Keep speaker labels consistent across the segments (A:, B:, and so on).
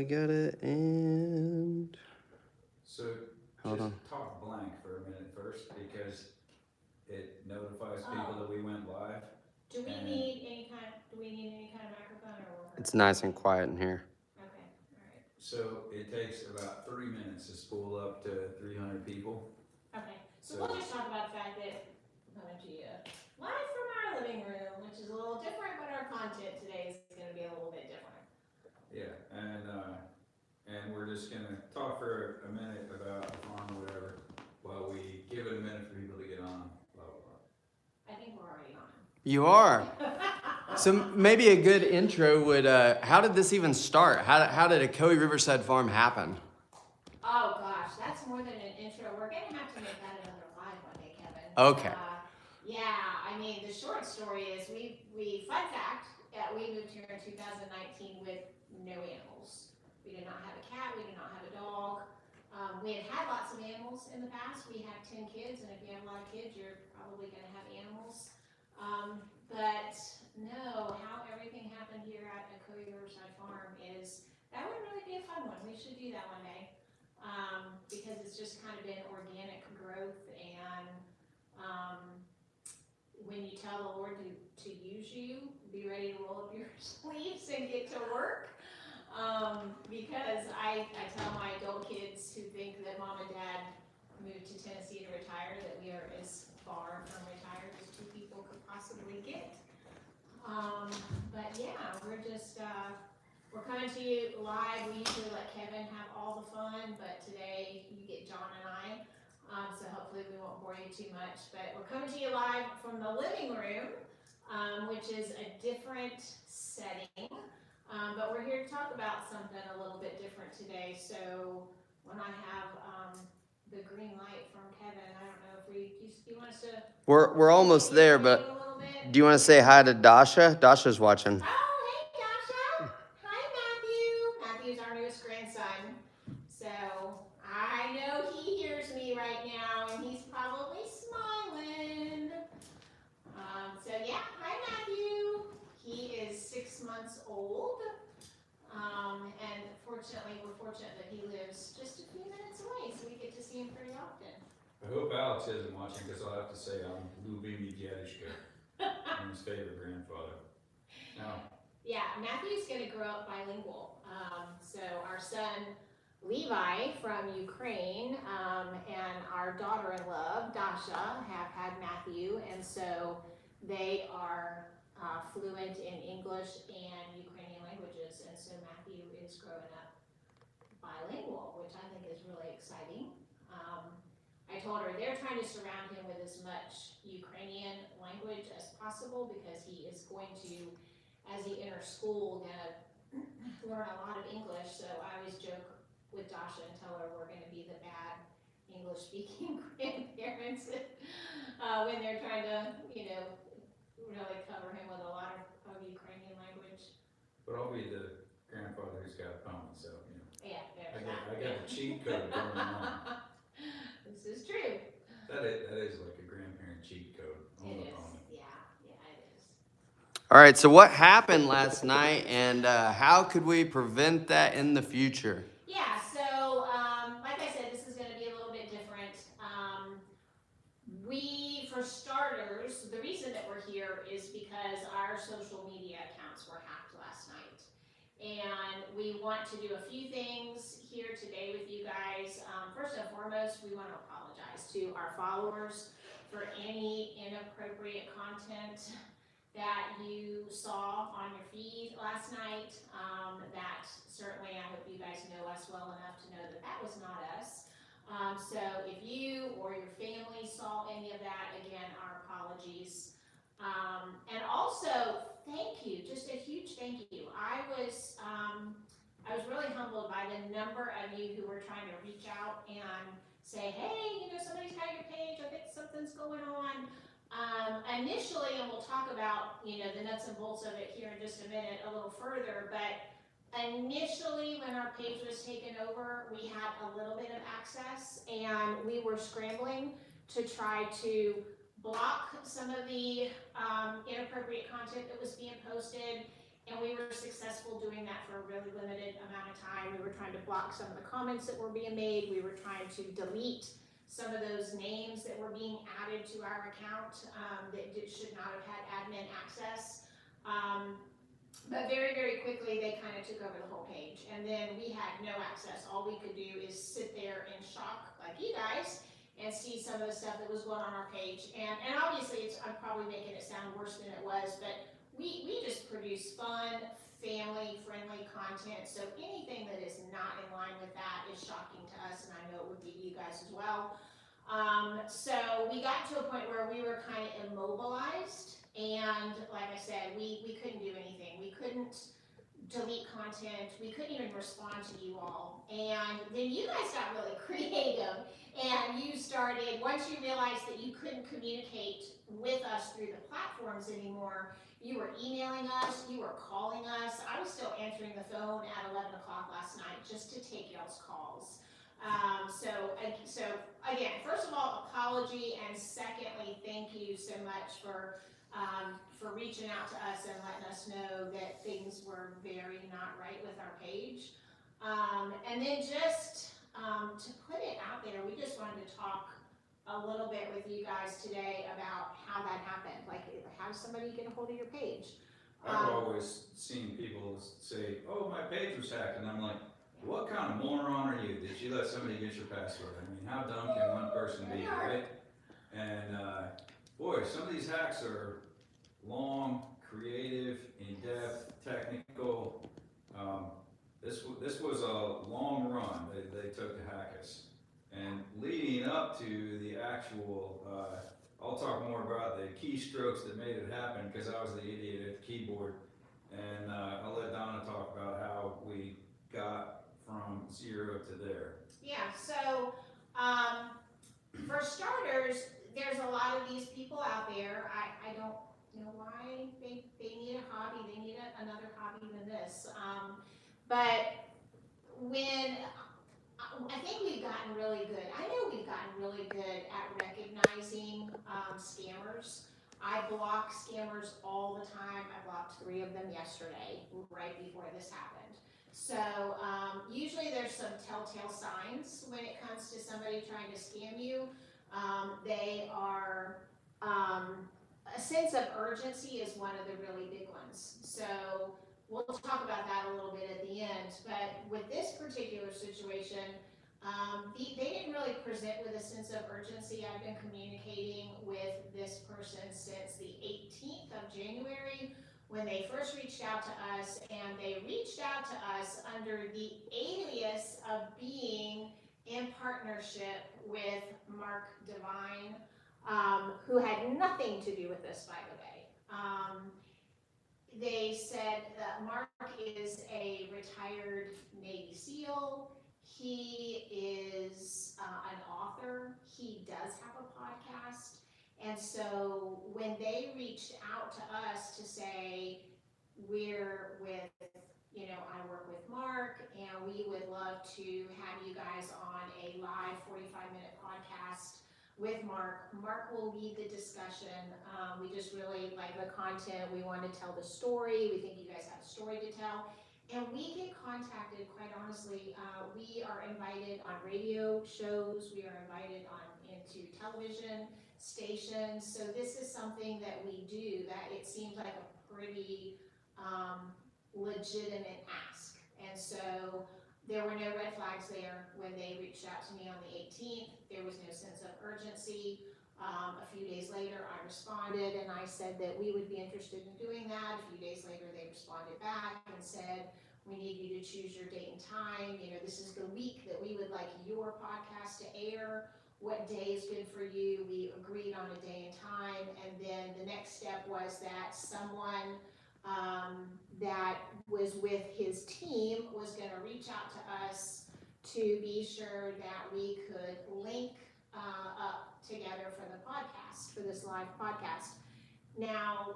A: we got it, and
B: So
A: hold
B: just
A: on.
B: talk blank for a minute first because it notifies people
C: Oh,
B: that we went live. And
C: do we need any kind of microphone or we're
A: It's
C: good?
A: nice and quiet in here.
C: Okay, all right.
B: so it takes about 3 minutes to spool up to 300 people.
C: Okay, so
B: So
C: we'll just talk about the fact that we're coming to you live from our living room, which is a little different, but our content today is gonna be a little bit different.
B: yeah, and we're just gonna talk for a minute about the farm or whatever while we give it a minute for people to get on. Blah blah
C: I think we're already on.
A: You are. So maybe a good intro would, how did this even start? How did a Coe Riverside farm happen?
C: Oh gosh, that's more than an intro. We're gonna have to make that another live one day, Kevin.
A: Okay.
C: Yeah, I mean, the short story is fun fact, we moved here in 2019 with no animals. We did not have a cat, we did not have a dog. We had lots of animals in the past. We had 10 kids, and if you have a lot of kids, you're probably gonna have animals. But no, how everything happened here at Coe Riverside Farm that would really be a fun one. We should do that one day. Because it's just kind of been organic growth, and when you tell the Lord to use you, be ready to roll up your sleeves and get to work. Because I tell my adult kids who think that mom and dad moved to Tennessee to retire that we are as far from retired as two people could possibly get. But yeah, we're coming to you live. We usually let Kevin have all the fun, but today you get John and I. So hopefully we won't bore you too much. But we're coming to you live from the living room, which is a different setting. But we're here to talk about something a little bit different today. So when I have the green light from Kevin, I don't know if do you want us to?
A: We're almost there, but do you want to say hi to Dasha? Dasha's watching.
C: Oh, hey, Dasha. Hi, Matthew. Matthew's our newest grandson. So I know he hears me right now, and he's probably smiling. So yeah, hi, Matthew. He is 6 months old. And we're fortunate that he lives just a few minutes away, so we get to see him pretty often.
B: blah. I hope Alex isn't watching because I'll have to say I'm Lubimi Dziaduszka. I'm his favorite grandfather. Now,
C: Yeah, Matthew's going to grow up bilingual. So our son Levi from Ukraine and our daughter-in-law Dasha have had Matthew, and so they are fluent in English and Ukrainian languages, and so Matthew is growing up bilingual, which I think is really exciting. I told her they're trying to surround him with as much Ukrainian language as possible because he is going to, as he enters school, gonna learn a lot of English. So I always joke with Dasha and tell her we're gonna be the bad English-speaking grandparents when they're trying to, really cover him with a lot of Ukrainian language.
B: but I'll be the grandfather who's got a pony, so
C: Yeah,
B: I got the cheat code going on.
C: This is true.
B: That is like a grandparent cheat code on the pony.
C: Yeah, it is.
A: All right, so what happened last night, and how could we prevent that in the future?
C: Yeah, so like I said, this is going to be a little bit different. For starters, the reason that we're here is because our social media accounts were hacked last night. And we want to do a few things here today with you guys. First and foremost, we want to apologize to our followers for any inappropriate content that you saw on your feed last night. That certainly, I hope you guys know us well enough to know that was not us. So if you or your family saw any of that, again, our apologies. And also, thank you, just a huge thank you. I was really humbled by the number of you who were trying to reach out and say, hey, somebody's got your page, I think something's going on. Initially, and we'll talk about, the nuts and bolts of it here in just a minute a little further, but initially when our page was taken over, we had a little bit of access, and we were scrambling to try to block some of the inappropriate content that was being posted, and we were successful doing that for a really limited amount of time. We were trying to block some of the comments that were being made. We were trying to delete some of those names that were being added to our account that should not have had admin access. But very, very quickly, they kind of took over the whole page. And then we had no access. All we could do is sit there in shock, like you guys, and see some of the stuff that was going on our page. And obviously, I'm probably making it sound worse than it was, but we just produce fun, family-friendly content. So anything that is not in line with that is shocking to us, and I know it would be to you guys as well. So we got to a point where we were kind of immobilized. And like I said, we couldn't do anything. We couldn't delete content. We couldn't even respond to you all. And then you guys got really creative, and you started, once you realized that you couldn't communicate with us through the platforms anymore, you were emailing us, you were calling us. I was still answering the phone at 11 o'clock last night just to take y'all's calls. So again, first of all, apology, and secondly, thank you so much for reaching out to us and letting us know that things were very not right with our page. And then just to put it out there, we just wanted to talk a little bit with you guys today about how that happened. Like, how does somebody get a hold of your page?
B: I've always seen people say, oh, my page was hacked, and I'm like, what kind of moron are you? Did you let somebody get your password? I mean, how dumb can one person be, right? And boy, some of these hacks are long, creative, in-depth, technical. This was a long run they took to hack us. And leading up to the actual, I'll talk more about the keystrokes that made it happen, because I was the idiot at the keyboard. And I'll let Donna talk about how we got from 0 to there.
C: Yeah, so for starters, there's a lot of these people out there. I don't know why they need a hobby. They need another hobby than this. But when I think we've gotten really good. I know we've gotten really good at recognizing scammers. I block scammers all the time. I blocked 3 of them yesterday, right before this happened. So usually there's some telltale signs when it comes to somebody trying to scam you. They are, a sense of urgency is one of the really big ones. So we'll talk about that a little bit at the end. But with this particular situation, they didn't really present with a sense of urgency. I've been communicating with this person since the 18th of January when they first reached out to us, and they reached out to us under the alias of being in partnership with Mark Devine, who had nothing to do with this, by the way. They said that Mark is a retired Navy SEAL. He is an author. He does have a podcast. And so when they reached out to us to say, we're with, I work with Mark, and we would love to have you guys on a live 45-minute podcast with Mark. Mark will lead the discussion. We just really like the content. We want to tell the story. We think you guys have a story to tell. And we get contacted, quite honestly. We are invited on radio shows. We are invited into television stations. So this is something that we do that it seems like a pretty legitimate ask. And so there were no red flags there when they reached out to me on the 18th. There was no sense of urgency. A few days later, I responded and I said that we would be interested in doing that. A few days later, they responded back and said, we need you to choose your date and time. This is the week that we would like your podcast to air. What day is good for you? We agreed on a day and time. And then the next step was that someone that was with his team was going to reach out to us to be sure that we could link up together for the podcast, for this live podcast. Now,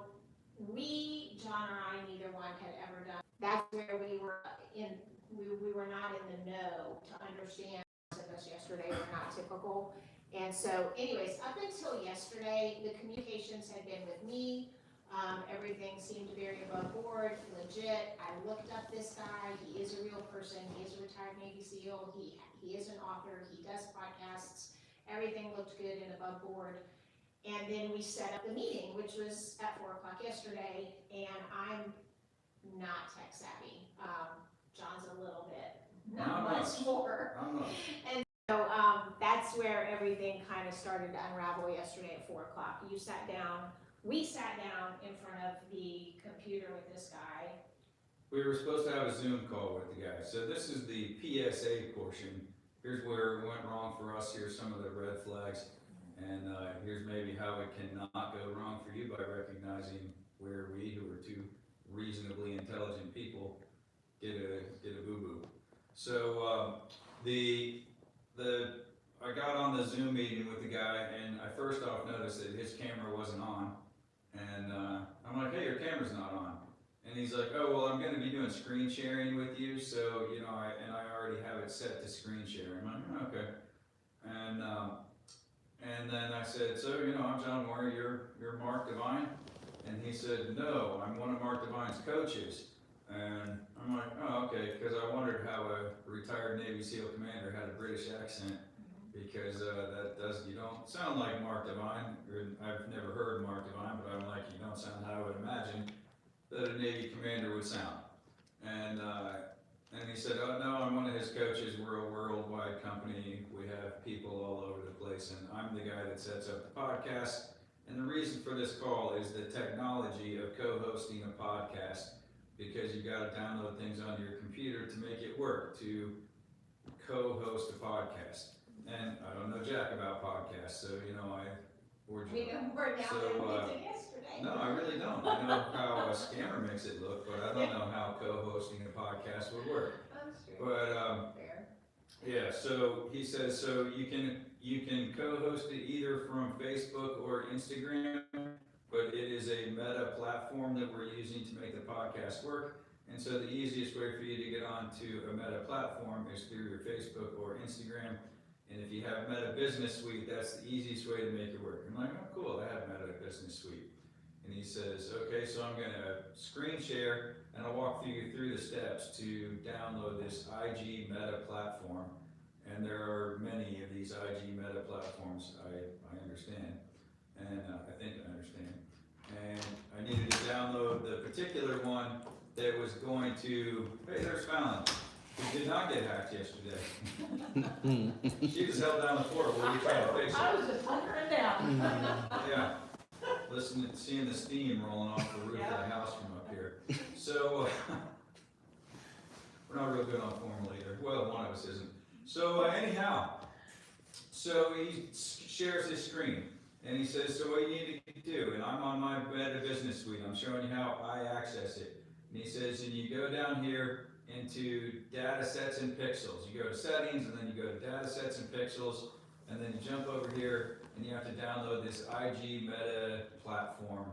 C: John or I, neither one had ever done. That's where we were we were not in the know to understand us yesterday were not typical. And so anyways, up until yesterday, the communications had been with me, Everything seemed very above board, legit. I looked up this guy. He is a real person. He is a retired Navy SEAL. He is an author. He does podcasts. Everything looked good and above board. And then we set up the meeting, which was at 4 o'clock yesterday, and I'm not tech savvy. John's a little bit, not much more. And so that's where everything kind of started to unravel yesterday at 4 o'clock. You sat down, we sat down in front of the computer with this guy.
B: We were supposed to have a Zoom call with the guy. So this is the PSA portion. Here's where it went wrong for us. Here's some of the red flags. And here's maybe how it cannot go wrong for you by recognizing where we, who are two reasonably intelligent people, get a boo-boo. So I got on the Zoom meeting with the guy, and I first off noticed that his camera wasn't on. And I'm like, hey, your camera's not on. And he's like, oh, well, I'm gonna be doing screen sharing with you, so, you know, I already have it set to screen share. I'm like, okay. And then I said, so, you know, I'm John Moore, you're Mark Devine? And he said, no, I'm one of Mark Devine's coaches. And I'm like, oh, okay, because I wondered how a retired Navy SEAL commander had a British accent, because you don't sound like Mark Devine. I've never heard Mark Devine, but I'm like, you don't sound how I would imagine that a Navy commander would sound. And he said, oh no, I'm one of his coaches. We're a worldwide company. We have people all over the place, and I'm the guy that sets up the podcast. And the reason for this call is the technology of co-hosting a podcast, because you got to download things onto your computer to make it work, to co-host a podcast. And I don't know jack about podcasts, so, you know,
C: We know more now than we did yesterday.
B: no, I really don't. I know how a scammer makes it look, but I don't know how co-hosting a podcast would work.
C: That's true.
B: But
C: Fair.
B: yeah, so he says, so you can co-host it either from Facebook or Instagram, but it is a meta platform that we're using to make the podcast work. And so the easiest way for you to get onto a meta platform is through your Facebook or Instagram. And if you have Meta Business Suite, that's the easiest way to make it work. I'm like, oh cool, I have Meta Business Suite. And he says, okay, so I'm gonna screen share and I'll walk you through the steps to download this IG Meta platform. And there are many of these IG Meta platforms, I understand, and I think I understand. And I needed to download the particular one that was going to, hey, there's Fallon. We did not get hacked yesterday. She was held down the floor while we tried to fix it.
D: I was just hunkering down.
B: Yeah, seeing the steam rolling off the roof of the house from up here. So, we're not real good on formal either. Well, one of us isn't. So anyhow, so he shares his screen and he says, so what you need to do, and I'm on my Meta Business Suite, I'm showing you how I access it. And he says, and you go down here into data sets and pixels. You go to settings, and then you go to data sets and pixels, and then you jump over here and you have to download this IG Meta platform,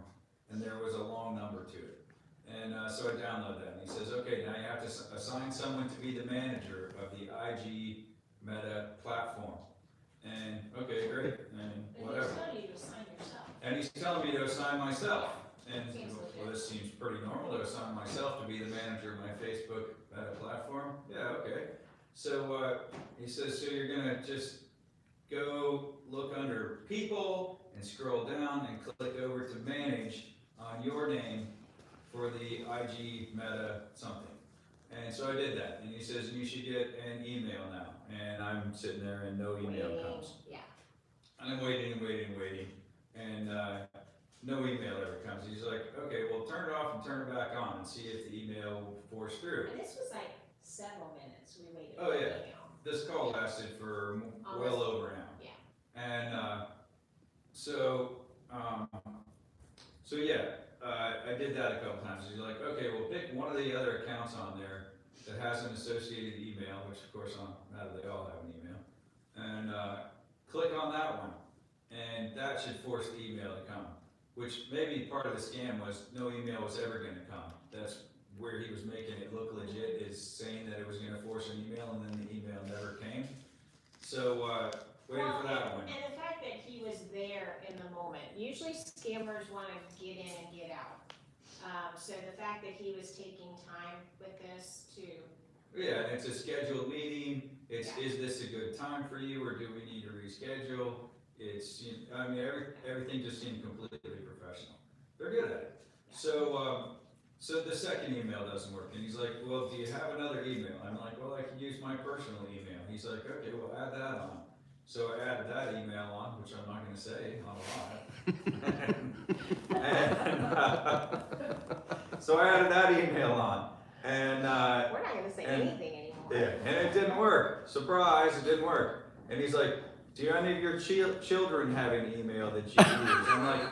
B: and there was a long number to it. And so I download that, and he says, okay, now you have to assign someone to be the manager of the IG Meta platform. And okay, great, and whatever. And he's telling me to assign myself. And well, this seems pretty normal to assign myself to be the manager of my Facebook platform. Yeah, okay. So he says, so you're gonna just go look under people and scroll down and click over to manage on your name for the IG Meta something. And so I did that. And he says, you should get an email now. And I'm sitting there and no email comes.
C: Yeah.
B: And I'm waiting and waiting and waiting. And no email ever comes. He's like, okay, well, turn it off and turn it back on and see if the email will force through.
C: And this was like several minutes we waited
B: Oh,
C: for the
B: yeah.
C: email.
B: This call lasted for well over an hour.
C: Yeah.
B: And so yeah, I did that a couple times. He's like, okay, well, pick one of the other accounts on there that has an associated email, which of course on Meta they all have an email, and click on that one, and that should force the email to come. Which maybe part of the scam was no email was ever going to come. That's where he was making it look legit, is saying that it was going to force an email, and then the email never came. So waiting for that one.
C: And the fact that he was there in the moment. Usually scammers want to get in and get out. So the fact that he was taking time with this to.
B: Yeah, and it's a scheduled meeting, it's,
C: Yeah.
B: is this a good time for you, or do we need to reschedule? It's, I mean, everything just seemed completely professional. They're good at it. So, so the second email doesn't work, and he's like, well, do you have another email? I'm like, well, I could use my personal email. He's like, okay, well, add that on. So I added that email on, which I'm not gonna say on live. So I added that email on, and,
C: We're not gonna say anything anymore.
B: yeah, and it didn't work. Surprise, it didn't work. And he's like, do any of your children have an email that you use? I'm like,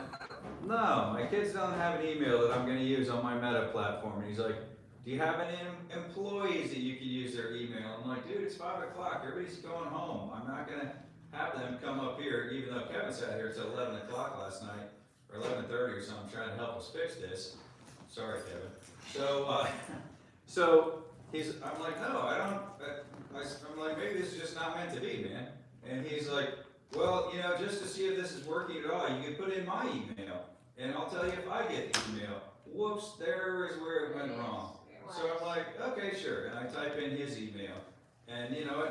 B: no, my kids don't have an email that I'm gonna use on my Meta platform. And he's like, do you have any employees that you can use their email? I'm like, dude, it's 5 o'clock, everybody's going home. I'm not gonna have them come up here, even though Kevin sat here till 11 o'clock last night, or 11:30 or something, trying to help us fix this. Sorry, Kevin. So, so I'm like, no, I don't, I'm like, maybe this is just not meant to be, man. And he's like, well, you know, just to see if this is working at all, you can put in my email, and I'll tell you if I get the email. Whoops, there is where it went wrong. So I'm like, okay, sure, and I type in his email, and you know,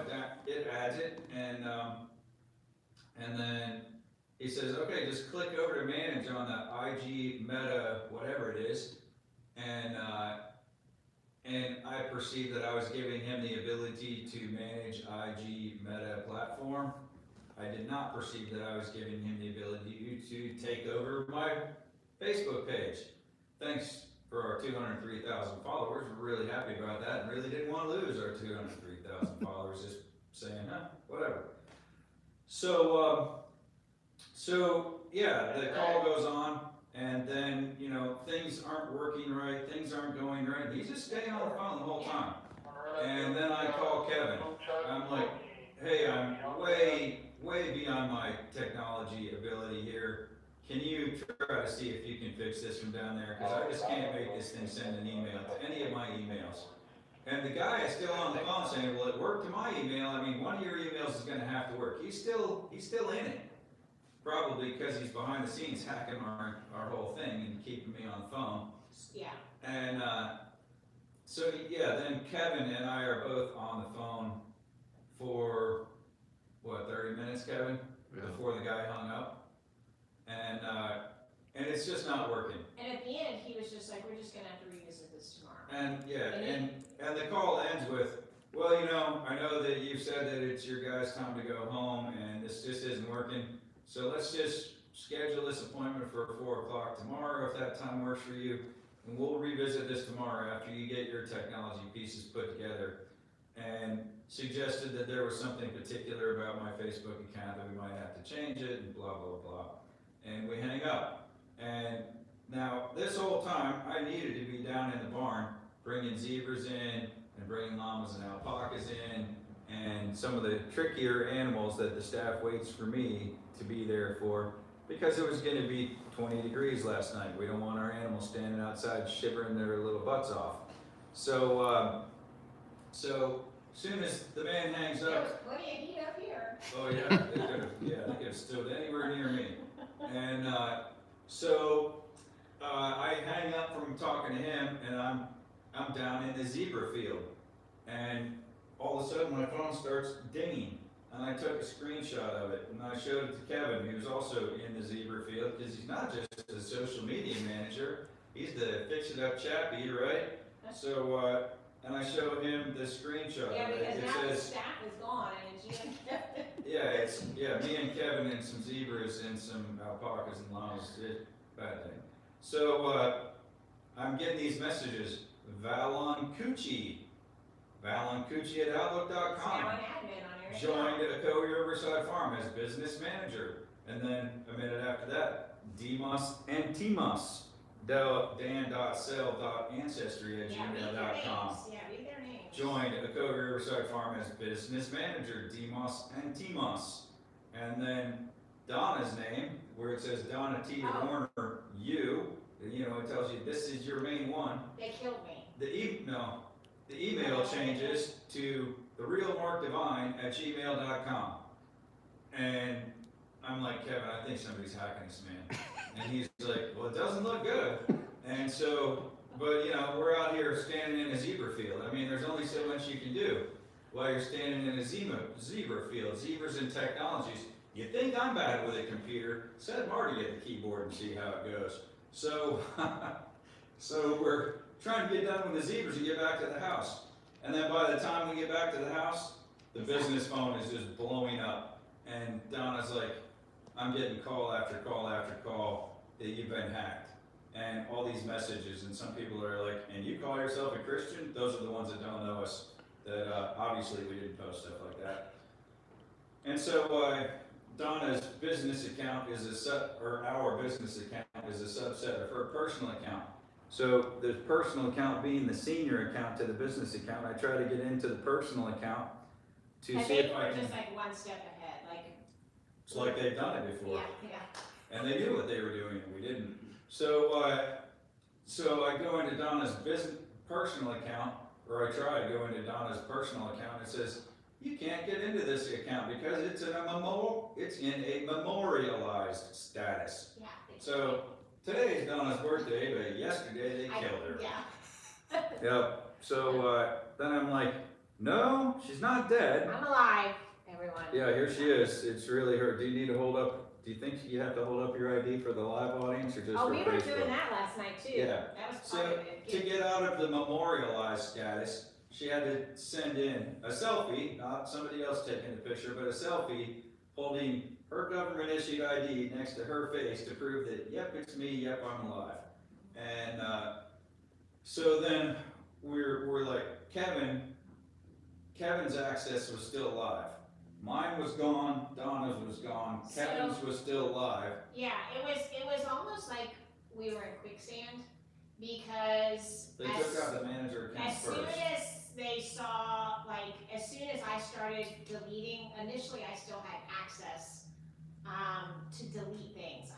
B: it adds it, and then he says, okay, just click over to manage on the IG Meta, whatever it is, and I perceived that I was giving him the ability to manage IG Meta platform. I did not perceive that I was giving him the ability to take over my Facebook page. Thanks for our 203,000 followers. We're really happy about that, and really didn't want to lose our 203,000 followers. Just saying, whatever. So, yeah, the call goes on, and then, you know, things aren't working right, things aren't going right. He's just staying on the phone the whole time. And then I call Kevin. I'm like, hey, I'm way beyond my technology ability here. Can you try to see if you can fix this from down there? Because I just can't make this thing send an email to any of my emails. And the guy is still on the phone saying, well, it worked to my email. I mean, one of your emails is gonna have to work. He's still in it. Probably because he's behind the scenes hacking our whole thing and keeping me on the phone.
C: Yeah.
B: And so yeah, then Kevin and I are both on the phone for, what, 30 minutes, Kevin?
A: Yeah.
B: Before the guy hung up. And it's just not working.
C: And at the end, he was just like, we're just gonna have to revisit this tomorrow.
B: And yeah, and the call ends with, well, you know, I know that you've said that it's your guys' time to go home and this just isn't working. So let's just schedule this appointment for 4 o'clock tomorrow if that time works for you. And we'll revisit this tomorrow after you get your technology pieces put together. And suggested that there was something particular about my Facebook account that we might have to change it and blah, blah, blah. And we hang up. And now this whole time I needed to be down in the barn bringing zebras in and bringing llamas and alpacas in and some of the trickier animals that the staff waits for me to be there for, because it was going to be 20 degrees last night. We don't want our animals standing outside shivering their little butts off. So, so soon as the man hangs
C: There was
B: up,
C: plenty of heat up here.
B: oh yeah, they could have stood anywhere near me. And so I hang up from talking to him, and I'm down in the zebra field, and all of a sudden my phone starts dinging, and I took a screenshot of it, and I showed it to Kevin, who's also in the zebra field, because he's not just a social media manager, he's the fix-it-up chappie, right? So, and I showed him the screenshot.
C: Yeah, because
B: it
C: now the
B: says,
C: staff is gone and it's you and Kevin.
B: yeah, me and Kevin and some zebras and some alpacas and llamas. Bad thing. So, I'm getting these messages. Valoncucci at outlook.com.
C: Now an admin on your
B: Joined Ecoe Riverside Farm as business manager. And then a minute after that, Demos and Timos. Dan.sell.ancestry@gmail.com.
C: Yeah, read their names.
B: Joined Ecoe Riverside Farm as business manager, Demos and Timos. And then Donna's name, where it says Donna T. Warner, you know, it tells you this is your main one.
C: They killed me.
B: The email changes to therealmarkdivine@gmail.com. And I'm like, Kevin, I think somebody's hacking this man. And he's like, well, it doesn't look good. And so, but you know, we're out here standing in a zebra field. I mean, there's only so much you can do while you're standing in a zebra field. Zebras and technologies. You think I'm bad with a computer? Set Marty at the keyboard and see how it goes. So, so we're trying to get done with the zebras and get back to the house. And then by the time we get back to the house, the business phone is just blowing up. And Donna's like, I'm getting call after call after call that you've been hacked. And all these messages, and some people are like, and you call yourself a Christian? Those are the ones that don't know us. That obviously we didn't post stuff like that. And so Donna's business account is our business account is a subset of her personal account. So the personal account being the senior account to the business account, I try to get into the personal account to
C: And
B: see
C: they
B: if I
C: were
B: can.
C: just like one step ahead, like,
B: It's like they've done it before.
C: yeah.
B: And they knew what they were doing, and we didn't. So, so I go into Donna's personal account, or I try to go into Donna's personal account. It says, you can't get into this account because it's in a memorialized status.
C: Yeah.
B: So today is Donna's birthday, but yesterday they killed her.
C: Yeah.
B: Yep. So then I'm like, no, she's not dead.
C: I'm alive, everyone.
B: Yeah, here she is. It's really her. Do you need to hold up? Do you think you have to hold up your ID for the live audience or just
C: Oh,
B: for
C: we
B: Facebook?
C: were doing that last night too.
B: Yeah.
C: That was
B: So
C: part of it.
B: to get out of the memorialized status, she had to send in a selfie, not somebody else taking the picture, but a selfie holding her government issued ID next to her face to prove that, yep, it's me, yep, I'm alive. And so then we're like, Kevin's access was still alive. Mine was gone, Donna's was gone, Kevin's was still alive.
C: Yeah, it was almost like we were in quicksand because
B: They took out the manager accounts
C: as soon
B: first.
C: as they saw, like, as soon as I started deleting, initially I still had access to delete things,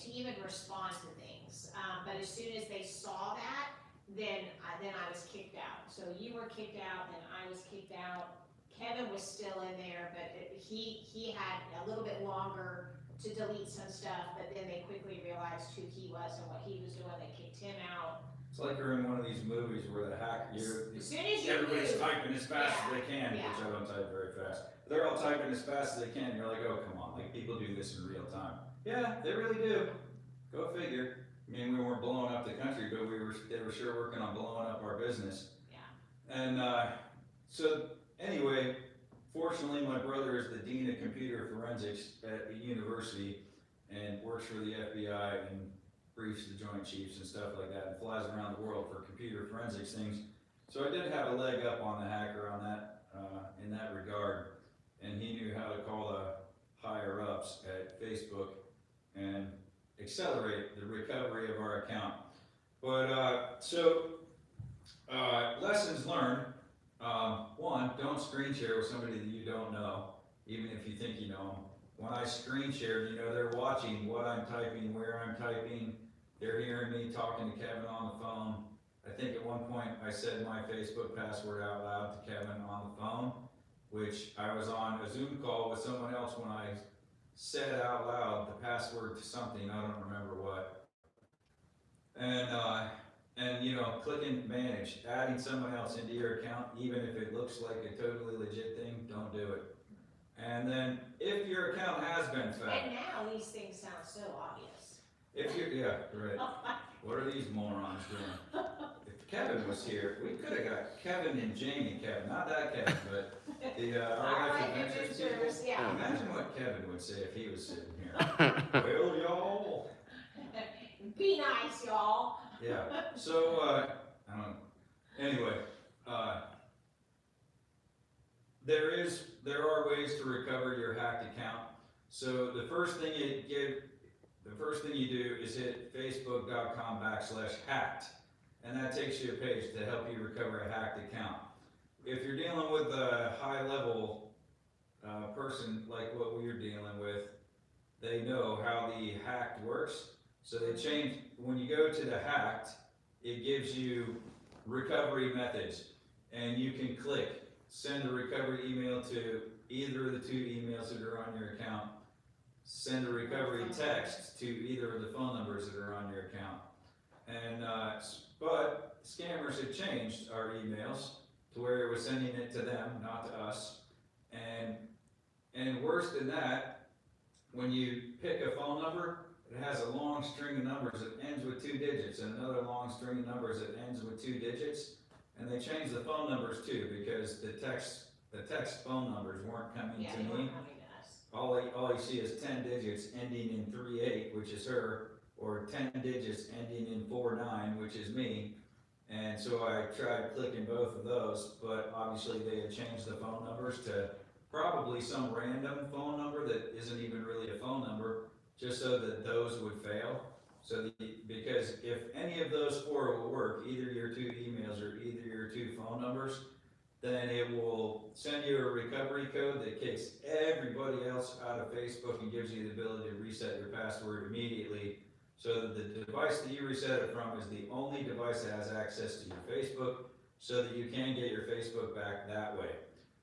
C: to even respond to things. But as soon as they saw that, then I was kicked out. So you were kicked out, then I was kicked out. Kevin was still in there, but he had a little bit longer to delete some stuff, but then they quickly realized who he was and what he was doing. They kicked him out.
B: It's like you're in one of these movies where the hacker,
C: As soon as you
B: everybody's
C: move,
B: typing as fast as they can,
C: Yeah.
B: which I don't type very fast. They're all typing as fast as they can. You're like, oh, come on, like people do this in real time. Yeah, they really do. Go figure. I mean, we weren't blowing up the country, but they were sure working on blowing up our business.
C: Yeah.
B: And so anyway, fortunately, my brother is the dean of computer forensics at the university and works for the FBI and briefs the Joint Chiefs and stuff like that, and flies around the world for computer forensics things. So I did have a leg up on the hacker on that, in that regard, and he knew how to call the higher ups at Facebook and accelerate the recovery of our account. But lessons learned. One, don't screen share with somebody that you don't know, even if you think you know them. When I screen share, you know, they're watching what I'm typing, where I'm typing. They're hearing me talking to Kevin on the phone. I think at one point I said my Facebook password out loud to Kevin on the phone, which I was on a Zoom call with someone else when I said out loud the password to something, I don't remember what. And you know, clicking manage, adding someone else into your account, even if it looks like a totally legit thing, don't do it. And then if your account has been found,
C: And now these things sound so obvious.
B: if you're, yeah, right. What are these morons doing? If Kevin was here, we could have got Kevin and Jamie Kevin, not that Kevin, but the our life adventures people.
C: Adventures, yeah.
B: Imagine what Kevin would say if he was sitting here. Well, y'all.
C: Be nice, y'all.
B: Yeah. So I don't know. Anyway, there are ways to recover your hacked account. So the first thing you do is hit facebook.com/hacked, and that takes you a page to help you recover a hacked account. If you're dealing with a high level person like what we're dealing with, they know how the hacked works. So they change, when you go to the hacked, it gives you recovery methods, and you can click. send a recovery email to either of the 2 emails that are on your account, send a recovery text to either of the phone numbers that are on your account. And, but scammers had changed our emails to where it was sending it to them, not to us. And worse than that, when you pick a phone number, it has a long string of numbers that ends with 2 digits and another long string of numbers that ends with 2 digits. And they changed the phone numbers too, because the text phone numbers weren't coming
C: Yeah,
B: to
C: they
B: me.
C: weren't coming to us.
B: All you see is 10 digits ending in 38, which is her, or 10 digits ending in 49, which is me. And so I tried clicking both of those, but obviously they had changed the phone numbers to probably some random phone number that isn't even really a phone number, just so that those would fail. Because if any of those 4 will work, either your 2 emails or either your 2 phone numbers, then it will send you a recovery code that kicks everybody else out of Facebook and gives you the ability to reset your password immediately, so that the device that you reset it from is the only device that has access to your Facebook, so that you can get your Facebook back that way.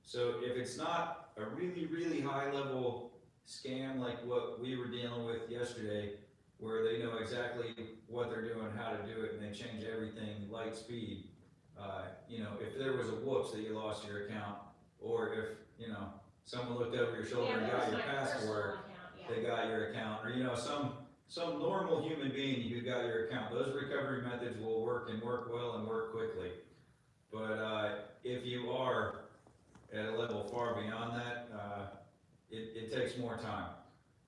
B: So if it's not a really, really high level scam like what we were dealing with yesterday, where they know exactly what they're doing, how to do it, and they change everything light speed. If there was a whoops that you lost your account, or if, someone looked over your shoulder and
C: Yeah,
B: got
C: that
B: your
C: was my personal
B: password,
C: account, yeah.
B: they got your account, or, some normal human being who got your account, those recovery methods will work and work well and work quickly. But, if you are at a level far beyond that, it takes more time.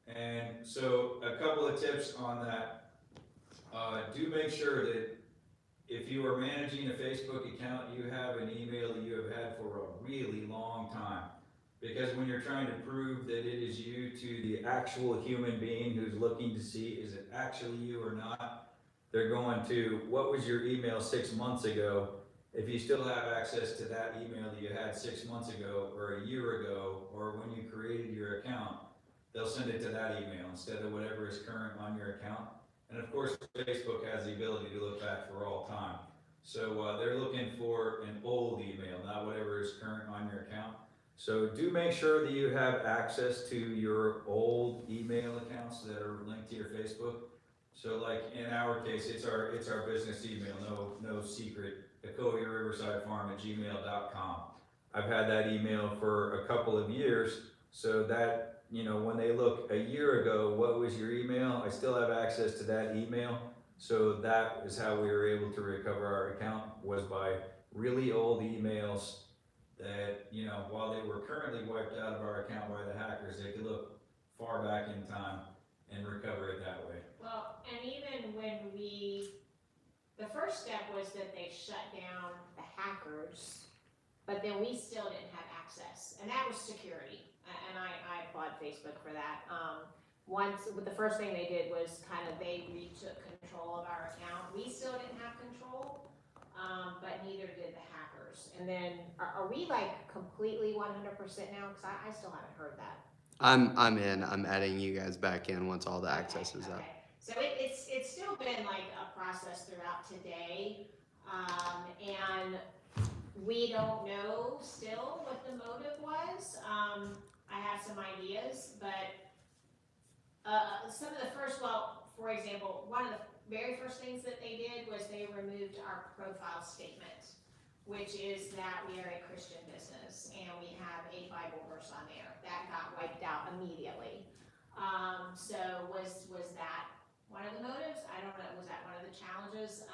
B: And so a couple of tips on that. Do make sure that if you are managing a Facebook account, you have an email that you have had for a really long time. Because when you're trying to prove that it is you to the actual human being who's looking to see, is it actually you or not, they're going to, what was your email 6 months ago? If you still have access to that email that you had 6 months ago, or a year ago, or when you created your account, they'll send it to that email instead of whatever is current on your account. And of course, Facebook has the ability to look back for all time. So they're looking for an old email, not whatever is current on your account. So do make sure that you have access to your old email accounts that are linked to your Facebook. So like in our case, it's our business email, no secret, EchoiaRiversideFarm@gmail.com. I've had that email for a couple of years, so that, when they look a year ago, what was your email? I still have access to that email. So that is how we were able to recover our account, was by really old emails that, while they were currently wiped out of our account by the hackers, they could look far back in time and recover it that way.
C: Well, and even when the first step was that they shut down the hackers, but then we still didn't have access, and that was security. And I applaud Facebook for that. The first thing they did was they retook control of our account. We still didn't have control, but neither did the hackers. And then, are we completely 100% now? Because I still haven't heard that.
A: I'm in. I'm adding you guys back in once all the access is up.
C: Okay. So it's still been a process throughout today, and we don't know still what the motive was. I have some ideas, but some of the for example, one of the very first things that they did was they removed our profile statement, which is that we are a Christian business and we have a Bible verse on there. That got wiped out immediately. So was that one of the motives? I don't know. Was that one of the challenges?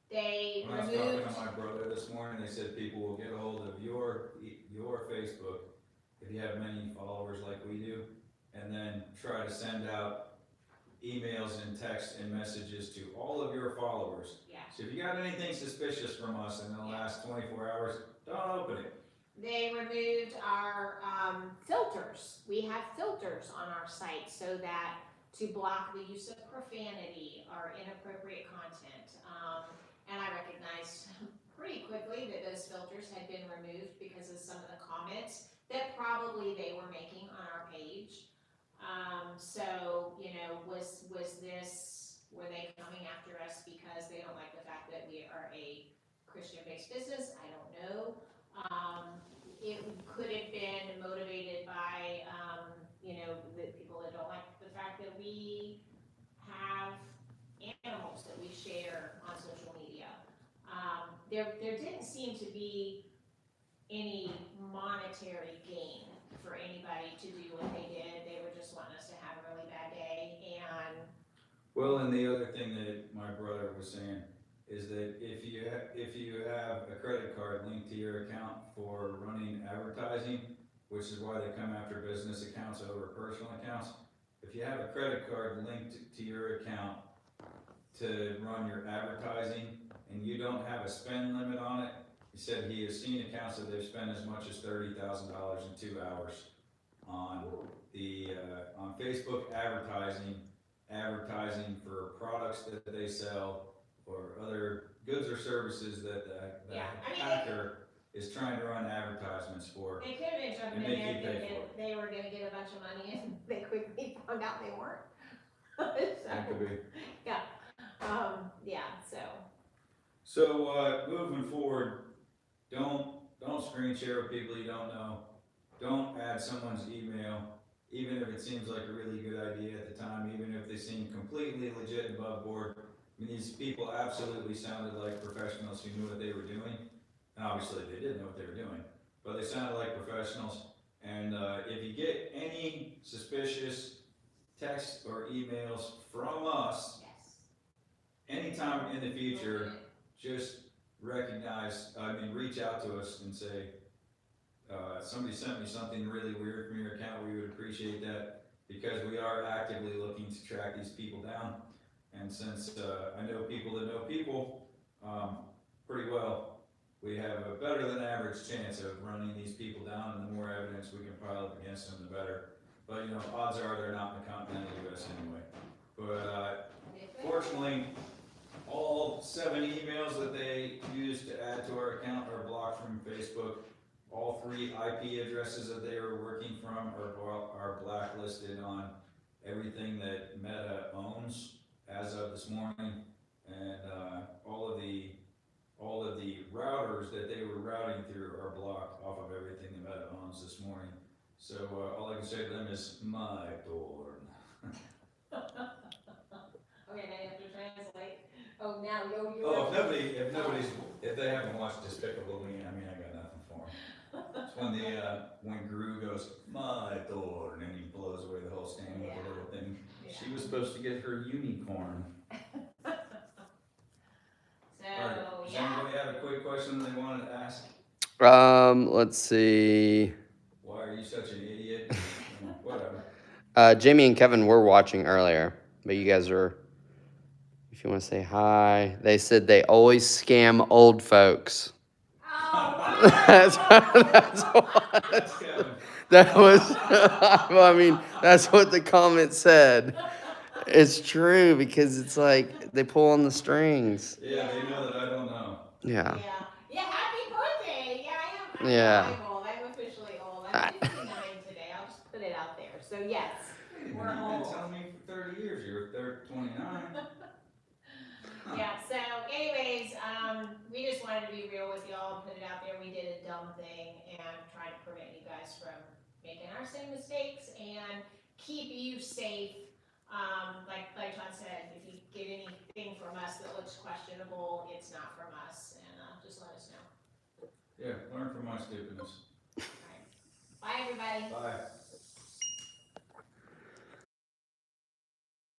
C: They
B: When I was
C: removed.
B: talking to my brother this morning, they said people will get a hold of your Facebook if you have many followers like we do, and then try to send out emails and text and messages to all of your followers.
C: Yeah.
B: So if you got anything suspicious from us in the last 24 hours, don't open it.
C: They removed our filters. We have filters on our site so that to block the use of profanity or inappropriate content. And I recognized pretty quickly that those filters had been removed because of some of the comments that probably they were making on our page. So, were they coming after us because they don't like the fact that we are a Christian-based business? I don't know. it could have been motivated by, the people that don't like the fact that we have animals that we share on social media. There didn't seem to be any monetary gain for anybody to do what they did. They were just wanting us to have a really bad day, and
B: Well, and the other thing that my brother was saying is that if you have a credit card linked to your account for running advertising, which is why they come after business accounts over personal accounts, if you have a credit card linked to your account to run your advertising and you don't have a spend limit on it, he said he has seen accounts that they've spent as much as $30,000 in 2 hours on on Facebook advertising for products that they sell or other goods or services that the
C: Yeah, I mean,
B: hacker is trying to run advertisements for.
C: they could have been jumping
B: And
C: in
B: make
C: there
B: you pay
C: thinking
B: for
C: they were gonna get a bunch of money, and they quickly found out they weren't.
B: That could be.
C: Yeah, so.
B: So, moving forward, don't screen share with people you don't know. Don't add someone's email, even if it seems like a really good idea at the time, even if they seem completely legit and above board. I mean, these people absolutely sounded like professionals who knew what they were doing. And obviously they didn't know what they were doing, but they sounded like professionals. And if you get any suspicious texts or emails from us,
C: Yes.
B: anytime in the future, just reach out to us and say, somebody sent me something really weird from your account, we would appreciate that, because we are actively looking to track these people down. And since I know people that know people pretty well, we have a better than average chance of running these people down, and the more evidence we can pile up against them, the better. But odds are they're not in the continental US anyway. But fortunately, all 7 emails that they used to add to our account are blocked from Facebook. All 3 IP addresses that they were working from are blacklisted on everything that Meta owns as of this morning, and all of the routers that they were routing through are blocked off of everything that Meta owns this morning. So all I can say to them is my door.
C: Okay, now you have to translate. Oh, now you.
B: Oh, if they haven't watched Despicable Me, I mean, I got nothing for them. It's when Gru goes, my door, and then he blows away the whole stand with a little thing.
C: Yeah.
B: She was supposed to get her unicorn. Alright, does anybody have a quick question they wanted to ask?
A: Let's see.
B: Why are you such an idiot? Whatever.
A: Jamie and Kevin were watching earlier, but you guys are, if you want to say hi, they said they always scam old folks.
C: Oh,
A: That's what,
B: That's Kevin.
A: that was, well, I mean, that's what the comment said. It's true, because it's like they pull on the strings.
B: Yeah, they know that I don't know.
A: Yeah.
C: Yeah, happy birthday. Yeah, I am.
A: Yeah.
C: I'm old. I'm officially old. I'm 59 today. I'll just put it out there. So yes, we're
B: You've been
C: old.
B: telling me for 30 years you were 29.
C: Yeah, so anyways, we just wanted to be real with y'all and put it out there. We did a dumb thing and try to prevent you guys from making our same mistakes and keep you safe. Like John said, if you get anything from us that looks questionable, it's not from us, and just let us know.
B: Yeah, learn from my stupidness.
C: All right. Bye, everybody.
B: Bye.